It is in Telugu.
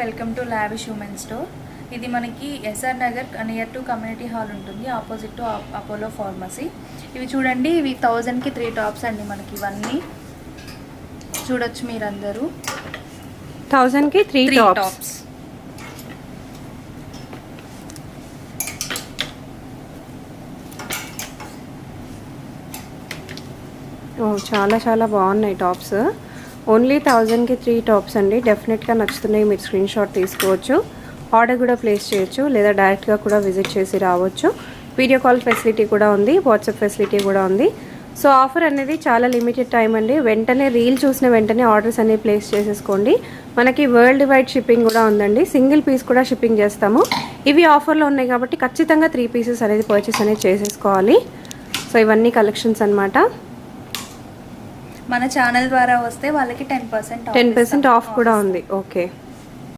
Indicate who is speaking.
Speaker 1: Welcome to lavish women store. ఇది మనకి SR Nagar near to community hall ఉంటుంది, ఆపోజిట్ టు అపోలో ఫార్మసీ. ఇవి చూడండి, ఇవి 1000కి 3 టాప్స్ అండి. మనకి ఇవన్నీ చూడొచ్చు మీరందరూ.
Speaker 2: 1000కి 3 టాప్స్. చాలా చాలా బాగున్నాయి టాప్స్. ఓన్లీ 1000కి 3 టాప్స్ అండి. డెఫినెట్గా నచ్చుతున్నాయి. మీరు స్క్రీన్ షాట్ తీసుకోవచ్చు, ఆర్డర్ కూడా ప్లేస్ చేయొచ్చు, లేదా డైరెక్ట్గా కూడా విజిట్ చేసి రావచ్చు. వీడియో కాల్ ఫెసిలిటీ కూడా ఉంది, వాట్సాప్ ఫెసిలిటీ కూడా ఉంది. సో ఆఫర్ అనేది చాలా లిమిటెడ్ టైం అండి. వెంటనే రీల్ చూసిన వెంటనే ఆర్డర్స్ అనేవి ప్లేస్ చేసేసుకోండి. మనకి వరల్డ్ వైడ్ షిప్పింగ్ కూడా ఉందండి. సింగిల్ పీస్ కూడా షిప్పింగ్ చేస్తాము. ఇవి ఆఫర్లో ఉన్నాయి కాబట్టి ఖచ్చితంగా 3 పీసెస్ అనేది పర్చేస్ అనేది చేసేసుకోవాలి. సో ఇవన్నీ కలెక్షన్స్ అన్నమాట.
Speaker 1: మన ఛానల్ ద్వారా వస్తే వాళ్ళకి 10%
Speaker 2: ఆఫ్ కూడా ఉంది. ఓకే.